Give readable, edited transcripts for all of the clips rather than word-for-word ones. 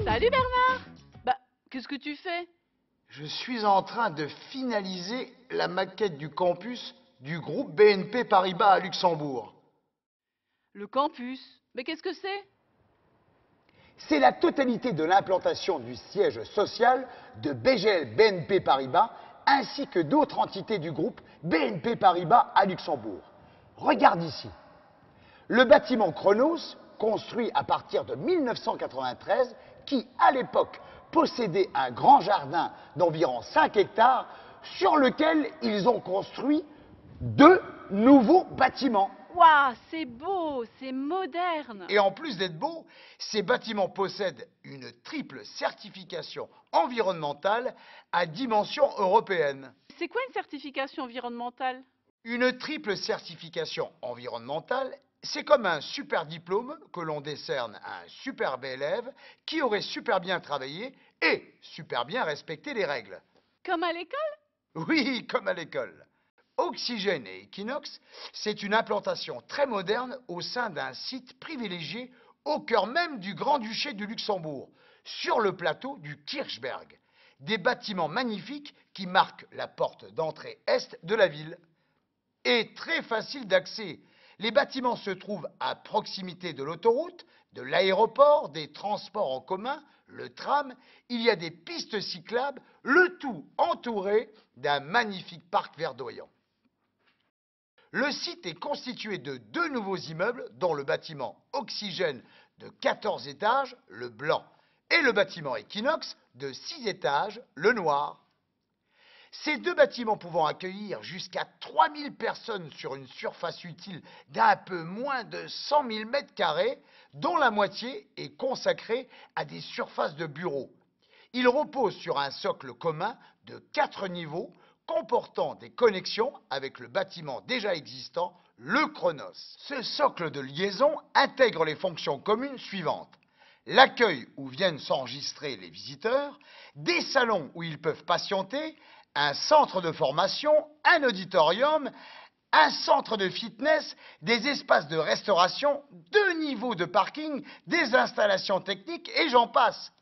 Salut Bernard. Bah, qu'est-ce que tu fais? Je suis en train de finaliser la maquette du campus du groupe BNP Paribas à Luxembourg. Le campus. Mais qu'est-ce que c'est? C'est la totalité de l'implantation du siège social de BGL BNP Paribas ainsi que d'autres entités du groupe BNP Paribas à Luxembourg. Regarde ici. Le bâtiment Chronos, construit à partir de 1993, qui à l'époque possédait un grand jardin d'environ 5 hectares sur lequel ils ont construit 2 nouveaux bâtiments. Waouh, c'est beau, c'est moderne. Et en plus d'être beaux, ces bâtiments possèdent une triple certification environnementale à dimension européenne. C'est quoi une certification environnementale? Une triple certification environnementale, c'est comme un super diplôme que l'on décerne à un superbe élève qui aurait super bien travaillé et super bien respecté les règles. Comme à l'école? Oui, comme à l'école. Oxygène et Equinox, c'est une implantation très moderne au sein d'un site privilégié au cœur même du Grand-Duché du Luxembourg, sur le plateau du Kirchberg. Des bâtiments magnifiques qui marquent la porte d'entrée est de la ville. Et très facile d'accès. Les bâtiments se trouvent à proximité de l'autoroute, de l'aéroport, des transports en commun, le tram. Il y a des pistes cyclables, le tout entouré d'un magnifique parc verdoyant. Le site est constitué de 2 nouveaux immeubles, dont le bâtiment Oxygène de 14 étages, le blanc, et le bâtiment Equinox de 6 étages, le noir. Ces 2 bâtiments pouvant accueillir jusqu'à 3000 personnes sur une surface utile d'un peu moins de 100 000 m², dont la moitié est consacrée à des surfaces de bureaux. Ils reposent sur un socle commun de 4 niveaux, comportant des connexions avec le bâtiment déjà existant, le Chronos. Ce socle de liaison intègre les fonctions communes suivantes: l'accueil où viennent s'enregistrer les visiteurs, des salons où ils peuvent patienter, un centre de formation, un auditorium, un centre de fitness, des espaces de restauration, 2 niveaux de parking, des installations techniques et j'en passe.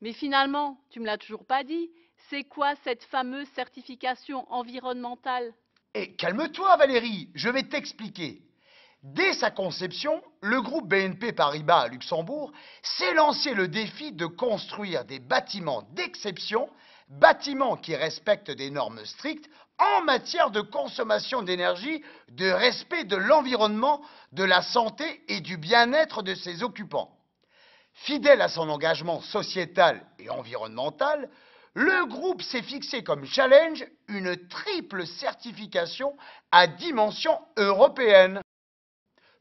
Mais finalement, tu me l'as toujours pas dit. C'est quoi cette fameuse certification environnementale? Et calme-toi Valérie, je vais t'expliquer. Dès sa conception, le groupe BNP Paribas à Luxembourg s'est lancé le défi de construire des bâtiments d'exception, bâtiments qui respectent des normes strictes en matière de consommation d'énergie, de respect de l'environnement, de la santé et du bien-être de ses occupants. Fidèle à son engagement sociétal et environnemental, le groupe s'est fixé comme challenge une triple certification à dimension européenne.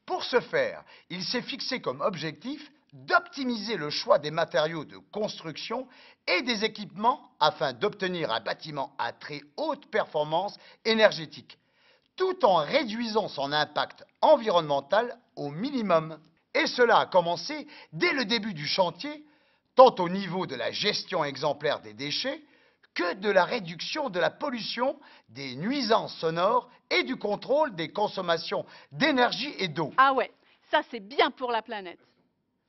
Pour ce faire, il s'est fixé comme objectif d'optimiser le choix des matériaux de construction et des équipements afin d'obtenir un bâtiment à très haute performance énergétique, tout en réduisant son impact environnemental au minimum. Et cela a commencé dès le début du chantier, tant au niveau de la gestion exemplaire des déchets que de la réduction de la pollution, des nuisances sonores et du contrôle des consommations d'énergie et d'eau. Ah ouais, ça c'est bien pour la planète.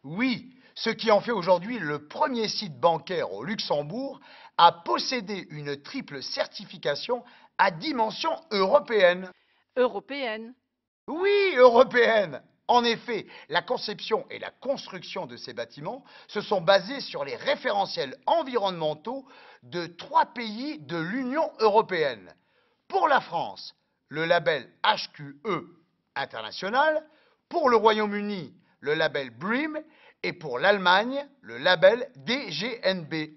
Oui, ce qui en fait aujourd'hui le premier site bancaire au Luxembourg à posséder une triple certification à dimension européenne. Européenne. Oui, européenne. En effet, la conception et la construction de ces bâtiments se sont basées sur les référentiels environnementaux de 3 pays de l'Union européenne. Pour la France, le label HQE international, pour le Royaume-Uni, le label BREEAM et pour l'Allemagne, le label DGNB.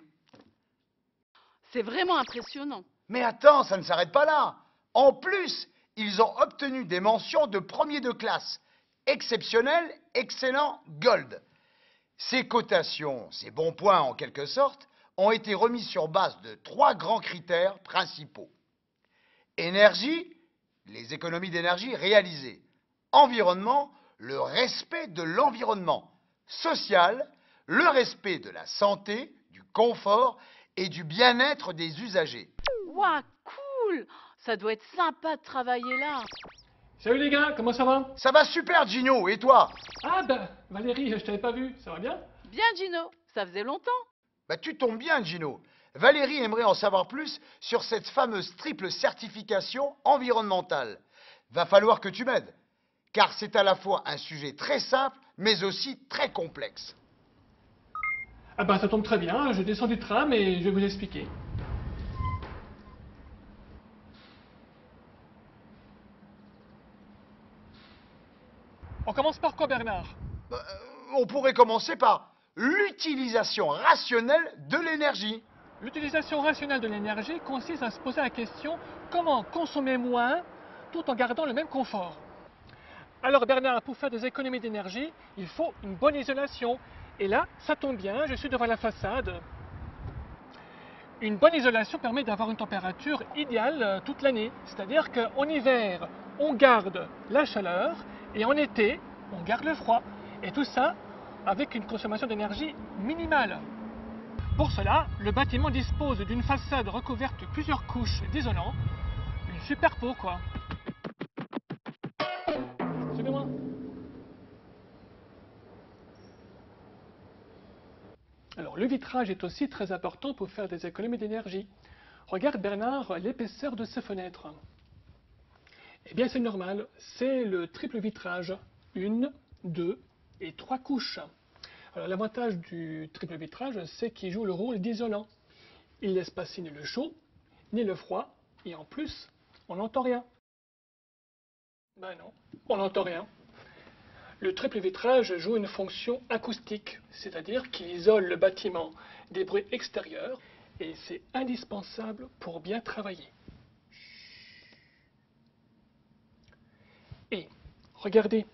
C'est vraiment impressionnant. Mais attends, ça ne s'arrête pas là. En plus, ils ont obtenu des mentions de premier de classe. Exceptionnel, excellent, gold. Ces cotations, ces bons points en quelque sorte, ont été remis sur base de 3 grands critères principaux. Énergie, les économies d'énergie réalisées. Environnement, le respect de l'environnement. Social, le respect de la santé, du confort et du bien-être des usagers. Waouh, cool! Ça doit être sympa de travailler là. Salut les gars, comment ça va? Ça va super, Gino, et toi? Ah ben, Valérie, je t'avais pas vu, ça va bien? Bien Gino, ça faisait longtemps. Bah, tu tombes bien, Gino. Valérie aimerait en savoir plus sur cette fameuse triple certification environnementale. Va falloir que tu m'aides, car c'est à la fois un sujet très simple, mais aussi très complexe. Ah ben ça tombe très bien, je descends du tram et je vais vous expliquer. On commence par quoi, Bernard? On pourrait commencer par l'utilisation rationnelle de l'énergie. L'utilisation rationnelle de l'énergie consiste à se poser la question comment consommer moins tout en gardant le même confort. Alors Bernard, pour faire des économies d'énergie, il faut une bonne isolation. Et là, ça tombe bien, je suis devant la façade. Une bonne isolation permet d'avoir une température idéale toute l'année. C'est-à-dire qu'en hiver, on garde la chaleur et en été, on garde le froid. Et tout ça avec une consommation d'énergie minimale. Pour cela, le bâtiment dispose d'une façade recouverte de plusieurs couches d'isolant. Une super peau, quoi. Suivez-moi. Alors, le vitrage est aussi très important pour faire des économies d'énergie. Regarde, Bernard, l'épaisseur de ces fenêtres. Eh bien, c'est normal. C'est le triple vitrage. 1, 2 et 3 couches. Alors, l'avantage du triple vitrage, c'est qu'il joue le rôle d'isolant. Il ne laisse passer ni le chaud, ni le froid, et en plus, on n'entend rien. Ben non, on n'entend rien. Le triple vitrage joue une fonction acoustique, c'est-à-dire qu'il isole le bâtiment des bruits extérieurs, et c'est indispensable pour bien travailler. Et, regardez,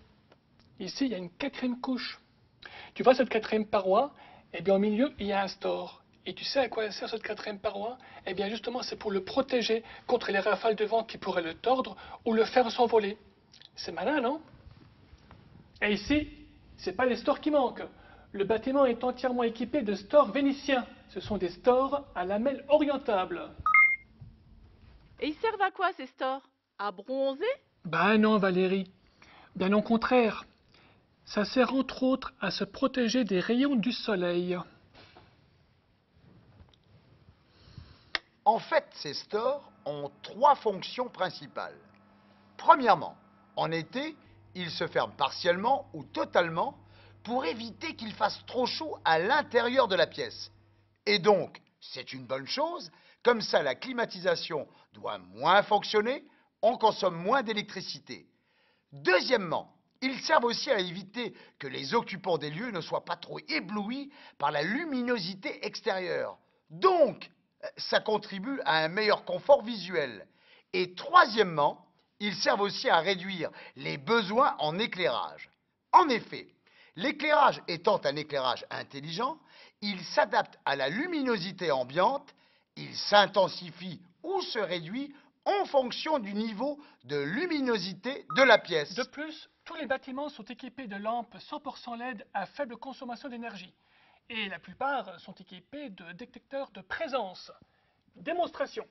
ici il y a une quatrième couche. Tu vois cette quatrième paroi? Eh bien au milieu, il y a un store. Et tu sais à quoi sert cette quatrième paroi? Eh bien justement, c'est pour le protéger contre les rafales de vent qui pourraient le tordre ou le faire s'envoler. C'est malin, non? Et ici, c'est pas les stores qui manquent. Le bâtiment est entièrement équipé de stores vénitiens. Ce sont des stores à lamelles orientables. Et ils servent à quoi ces stores? À bronzer? Ben non, Valérie. Bien au contraire. Ça sert entre autres à se protéger des rayons du soleil. En fait, ces stores ont 3 fonctions principales. Premièrement, en été, ils se ferment partiellement ou totalement pour éviter qu'il fasse trop chaud à l'intérieur de la pièce. Et donc, c'est une bonne chose, comme ça la climatisation doit moins fonctionner, on consomme moins d'électricité. Deuxièmement, ils servent aussi à éviter que les occupants des lieux ne soient pas trop éblouis par la luminosité extérieure. Donc, ça contribue à un meilleur confort visuel. Et troisièmement, ils servent aussi à réduire les besoins en éclairage. En effet, l'éclairage étant un éclairage intelligent, il s'adapte à la luminosité ambiante, il s'intensifie ou se réduit en fonction du niveau de luminosité de la pièce. De plus, tous les bâtiments sont équipés de lampes 100% LED à faible consommation d'énergie. Et la plupart sont équipés de détecteurs de présence. Démonstration.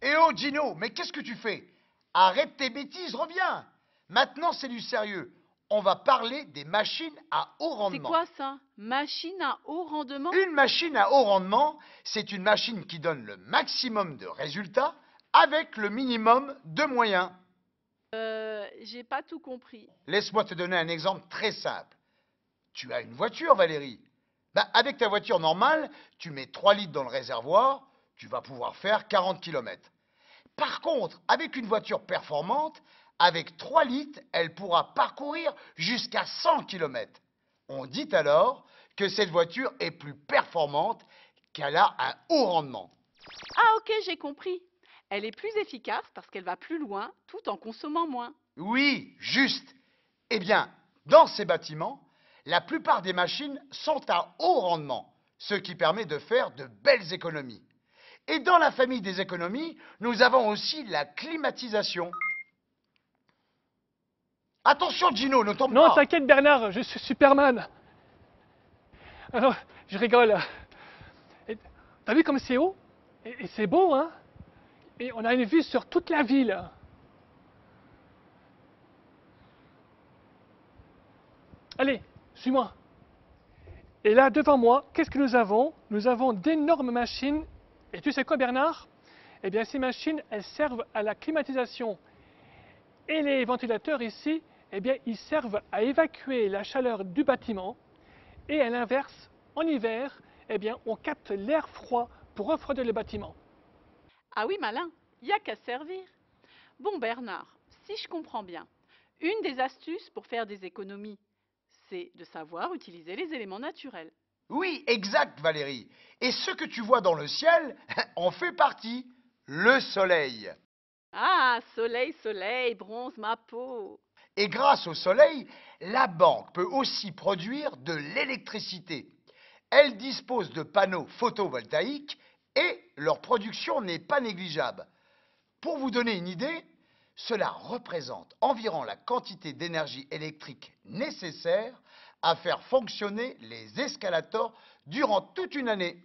Eh oh Gino, mais qu'est-ce que tu fais? Arrête tes bêtises, reviens. Maintenant c'est du sérieux. On va parler des machines à haut C'est rendement. quoi ça? Machine à haut rendement? Une machine à haut rendement, c'est une machine qui donne le maximum de résultats avec le minimum de moyens. J'ai pas tout compris. Laisse-moi te donner un exemple très simple. Tu as une voiture, Valérie. Ben, avec ta voiture normale, tu mets 3 litres dans le réservoir, tu vas pouvoir faire 40 km. Par contre, avec une voiture performante, avec 3 litres, elle pourra parcourir jusqu'à 100 km. On dit alors que cette voiture est plus performante, qu'elle a un haut rendement. Ah ok, j'ai compris. Elle est plus efficace parce qu'elle va plus loin tout en consommant moins. Oui, juste. Eh bien, dans ces bâtiments, la plupart des machines sont à haut rendement, ce qui permet de faire de belles économies. Et dans la famille des économies, nous avons aussi la climatisation. Attention Gino, ne tombe Non, pas. t'inquiète Bernard, je suis Superman. Alors, je rigole. T'as vu comme c'est haut? Et c'est beau, hein? Et on a une vue sur toute la ville. Allez, suis-moi. Et là, devant moi, qu'est-ce que nous avons? Nous avons d'énormes machines. Et tu sais quoi, Bernard? Eh bien, ces machines, elles servent à la climatisation. Et les ventilateurs ici, eh bien, ils servent à évacuer la chaleur du bâtiment. Et à l'inverse, en hiver, eh bien, on capte l'air froid pour refroidir le bâtiment. Ah oui, malin, il n'y a qu'à servir. Bon, Bernard, si je comprends bien, une des astuces pour faire des économies, c'est de savoir utiliser les éléments naturels. Oui, exact, Valérie. Et ce que tu vois dans le ciel en fait partie. Le soleil. Ah, soleil, soleil, bronze ma peau. Et grâce au soleil, la banque peut aussi produire de l'électricité. Elle dispose de panneaux photovoltaïques et leur production n'est pas négligeable. Pour vous donner une idée, cela représente environ la quantité d'énergie électrique nécessaire à faire fonctionner les escalators durant toute une année.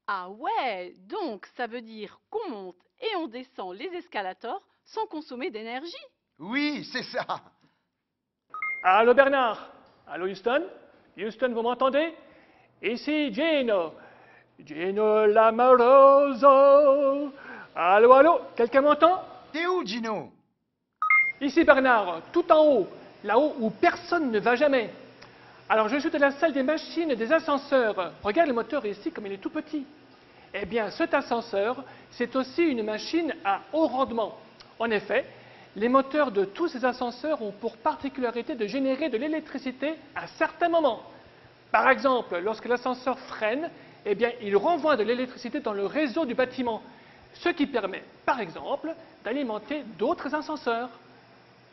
Ah ouais, donc ça veut dire qu'on monte et on descend les escalators sans consommer d'énergie. Oui, c'est ça. Allô Bernard? Allô Houston? Houston, vous m'entendez? Ici Gino. Gino l'amoroso. Allô, allô? Quelqu'un m'entend? T'es où, Gino? Ici Bernard, tout en haut, là-haut où personne ne va jamais. Alors je suis dans la salle des machines et des ascenseurs. Regarde le moteur ici comme il est tout petit. Eh bien cet ascenseur, c'est aussi une machine à haut rendement. En effet, les moteurs de tous ces ascenseurs ont pour particularité de générer de l'électricité à certains moments. Par exemple, lorsque l'ascenseur freine, eh bien, il renvoie de l'électricité dans le réseau du bâtiment, ce qui permet, par exemple, d'alimenter d'autres ascenseurs.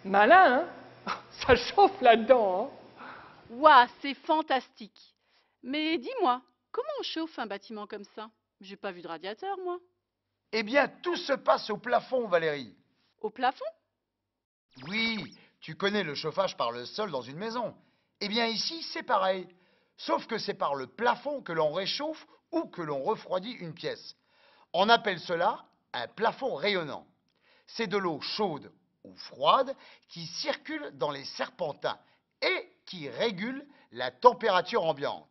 Malin, hein? Ça chauffe là-dedans, hein? Ouah, c'est fantastique. Mais dis-moi, comment on chauffe un bâtiment comme ça? J'ai pas vu de radiateur, moi. Eh bien, tout se passe au plafond, Valérie. Au plafond? Oui, tu connais le chauffage par le sol dans une maison. Eh bien, ici, c'est pareil. Sauf que c'est par le plafond que l'on réchauffe ou que l'on refroidit une pièce. On appelle cela un plafond rayonnant. C'est de l'eau chaude ou froide qui circule dans les serpentins et qui régule la température ambiante.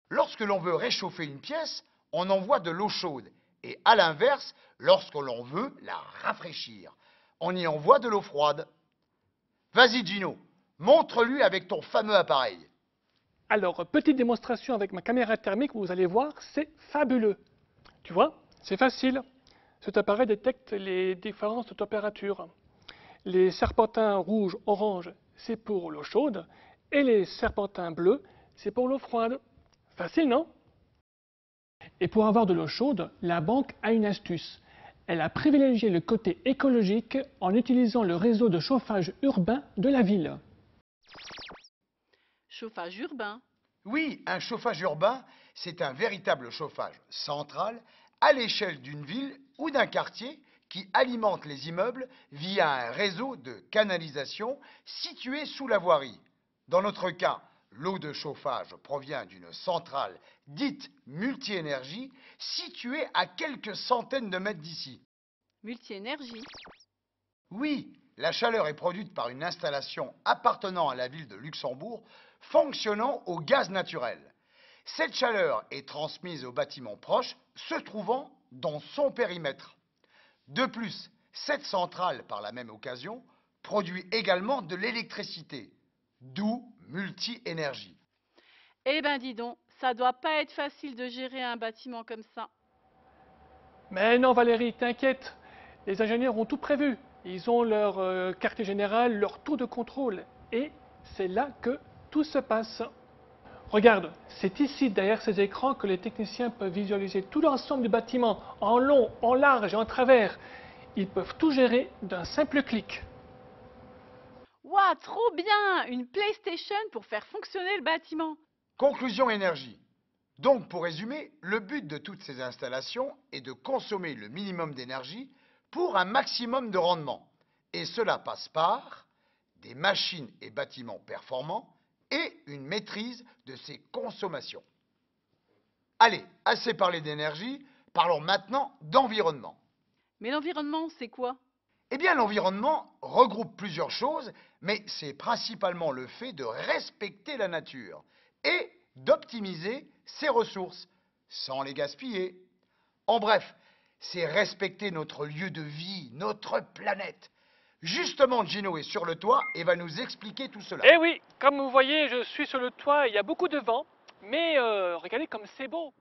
Lorsque l'on veut réchauffer une pièce, on envoie de l'eau chaude. Et à l'inverse, lorsque l'on veut la rafraîchir, on y envoie de l'eau froide. Vas-y Gino, montre-lui avec ton fameux appareil. Alors, petite démonstration avec ma caméra thermique, vous allez voir, c'est fabuleux. Tu vois, c'est facile. Cet appareil détecte les différences de température. Les serpentins rouges, orange, c'est pour l'eau chaude, et les serpentins bleus, c'est pour l'eau froide. Facile, non? Et pour avoir de l'eau chaude, la banque a une astuce. Elle a privilégié le côté écologique en utilisant le réseau de chauffage urbain de la ville. Chauffage urbain. Oui, un chauffage urbain, c'est un véritable chauffage central à l'échelle d'une ville ou d'un quartier qui alimente les immeubles via un réseau de canalisation situé sous la voirie. Dans notre cas, l'eau de chauffage provient d'une centrale dite multi-énergie située à quelques centaines de mètres d'ici. Multi-énergie. Oui, la chaleur est produite par une installation appartenant à la ville de Luxembourg fonctionnant au gaz naturel. Cette chaleur est transmise aux bâtiments proches se trouvant dans son périmètre. De plus, cette centrale, par la même occasion, produit également de l'électricité, d'où multi-énergie. Eh ben dis donc, ça doit pas être facile de gérer un bâtiment comme ça. Mais non Valérie, t'inquiète, les ingénieurs ont tout prévu. Ils ont leur quartier général, leur tour de contrôle. Et c'est là que tout se passe. Regarde, c'est ici, derrière ces écrans, que les techniciens peuvent visualiser tout l'ensemble du bâtiment, en long, en large et en travers. Ils peuvent tout gérer d'un simple clic. Ouah, trop bien! Une PlayStation pour faire fonctionner le bâtiment. Conclusion énergie. Donc, pour résumer, le but de toutes ces installations est de consommer le minimum d'énergie pour un maximum de rendement. Et cela passe par des machines et bâtiments performants et une maîtrise de ses consommations. Allez, assez parlé d'énergie, parlons maintenant d'environnement. Mais l'environnement, c'est quoi? Eh bien, l'environnement regroupe plusieurs choses, mais c'est principalement le fait de respecter la nature et d'optimiser ses ressources sans les gaspiller. En bref, c'est respecter notre lieu de vie, notre planète. Justement, Gino est sur le toit et va nous expliquer tout cela. Eh oui, comme vous voyez, je suis sur le toit, il y a beaucoup de vent, mais regardez comme c'est beau.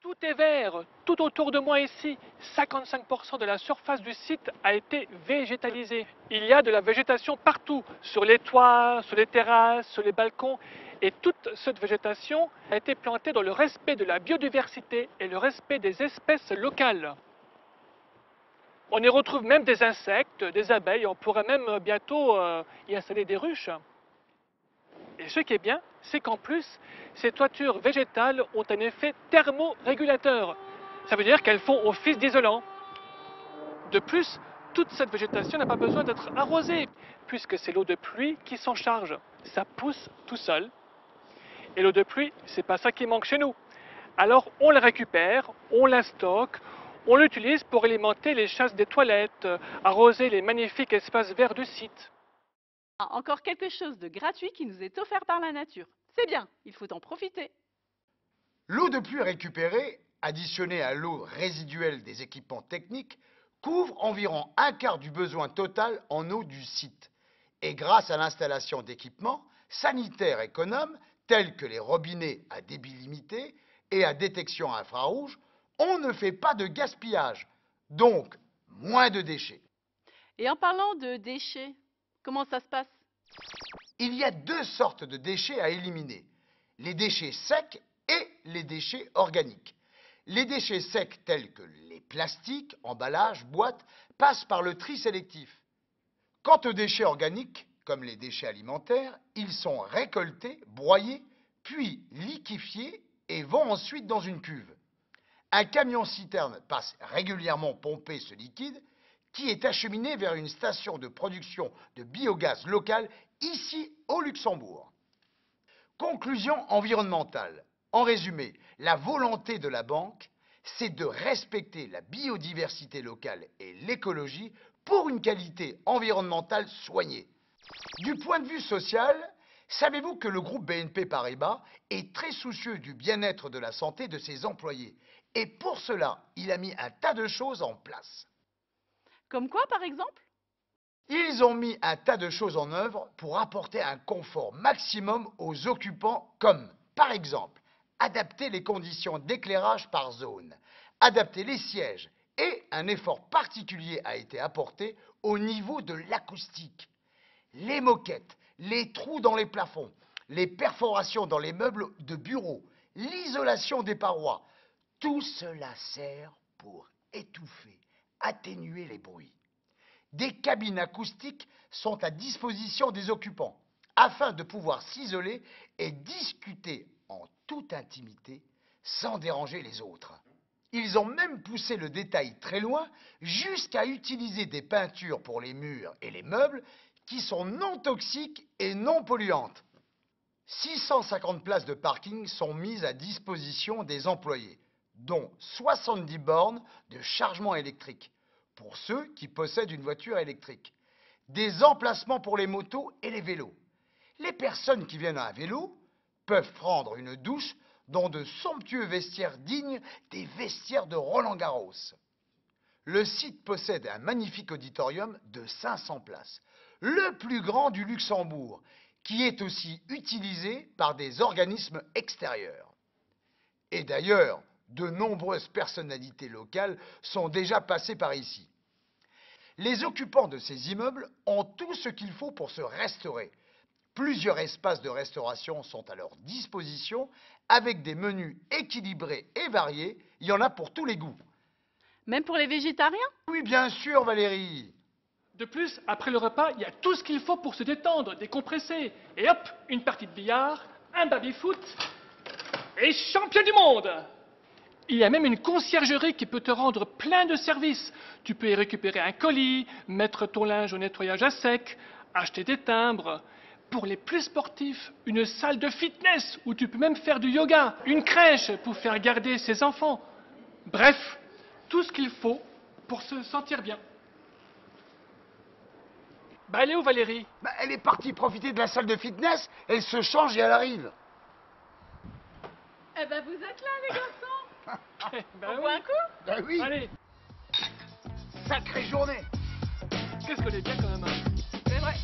Tout est vert, tout autour de moi ici. 55% de la surface du site a été végétalisée. Il y a de la végétation partout, sur les toits, sur les terrasses, sur les balcons. Et toute cette végétation a été plantée dans le respect de la biodiversité et le respect des espèces locales. On y retrouve même des insectes, des abeilles, on pourrait même bientôt y installer des ruches. Et ce qui est bien, c'est qu'en plus, ces toitures végétales ont un effet thermorégulateur. Ça veut dire qu'elles font office d'isolant. De plus, toute cette végétation n'a pas besoin d'être arrosée, puisque c'est l'eau de pluie qui s'en charge. Ça pousse tout seul. Et l'eau de pluie, c'est pas ça qui manque chez nous. Alors on la récupère, on la stocke, on l'utilise pour alimenter les chasses des toilettes, arroser les magnifiques espaces verts du site. Ah, encore quelque chose de gratuit qui nous est offert par la nature. C'est bien, il faut en profiter. L'eau de pluie récupérée, additionnée à l'eau résiduelle des équipements techniques, couvre environ un quart du besoin total en eau du site. Et grâce à l'installation d'équipements sanitaires économes, tels que les robinets à débit limité et à détection infrarouge, on ne fait pas de gaspillage, donc moins de déchets. Et en parlant de déchets, comment ça se passe? Il y a deux sortes de déchets à éliminer, les déchets secs et les déchets organiques. Les déchets secs tels que les plastiques, emballages, boîtes, passent par le tri sélectif. Quant aux déchets organiques, comme les déchets alimentaires, ils sont récoltés, broyés, puis liquéfiés et vont ensuite dans une cuve. Un camion-citerne passe régulièrement pomper ce liquide qui est acheminé vers une station de production de biogaz local ici au Luxembourg. Conclusion environnementale. En résumé, la volonté de la banque, c'est de respecter la biodiversité locale et l'écologie pour une qualité environnementale soignée. Du point de vue social, savez-vous que le groupe BNP Paribas est très soucieux du bien-être de la santé de ses employés? Et pour cela, il a mis un tas de choses en place. Comme quoi, par exemple? Ils ont mis un tas de choses en œuvre pour apporter un confort maximum aux occupants comme, par exemple, adapter les conditions d'éclairage par zone, adapter les sièges et un effort particulier a été apporté au niveau de l'acoustique. Les moquettes, les trous dans les plafonds, les perforations dans les meubles de bureau, l'isolation des parois, tout cela sert pour étouffer, atténuer les bruits. Des cabines acoustiques sont à disposition des occupants afin de pouvoir s'isoler et discuter en toute intimité sans déranger les autres. Ils ont même poussé le détail très loin jusqu'à utiliser des peintures pour les murs et les meubles qui sont non toxiques et non polluantes. 650 places de parking sont mises à disposition des employés, dont 70 bornes de chargement électrique pour ceux qui possèdent une voiture électrique, des emplacements pour les motos et les vélos. Les personnes qui viennent à vélo peuvent prendre une douche dans de somptueux vestiaires dignes des vestiaires de Roland-Garros. Le site possède un magnifique auditorium de 500 places, le plus grand du Luxembourg, qui est aussi utilisé par des organismes extérieurs. Et d'ailleurs, de nombreuses personnalités locales sont déjà passées par ici. Les occupants de ces immeubles ont tout ce qu'il faut pour se restaurer. Plusieurs espaces de restauration sont à leur disposition avec des menus équilibrés et variés. Il y en a pour tous les goûts. Même pour les végétariens? Oui, bien sûr, Valérie. De plus, après le repas, il y a tout ce qu'il faut pour se détendre, décompresser. Et hop, une partie de billard, un baby-foot et champion du monde! Il y a même une conciergerie qui peut te rendre plein de services. Tu peux y récupérer un colis, mettre ton linge au nettoyage à sec, acheter des timbres. Pour les plus sportifs, une salle de fitness où tu peux même faire du yoga, une crèche pour faire garder ses enfants. Bref, tout ce qu'il faut pour se sentir bien. Bah, elle est où, Valérie? Bah, elle est partie profiter de la salle de fitness, elle se change et elle arrive. Eh ben, vous êtes là, les garçons. Bah On oui. boit un coup? Bah oui, Allez, sacrée journée. qu'est-ce qu'on est bien quand même, hein. C'est vrai.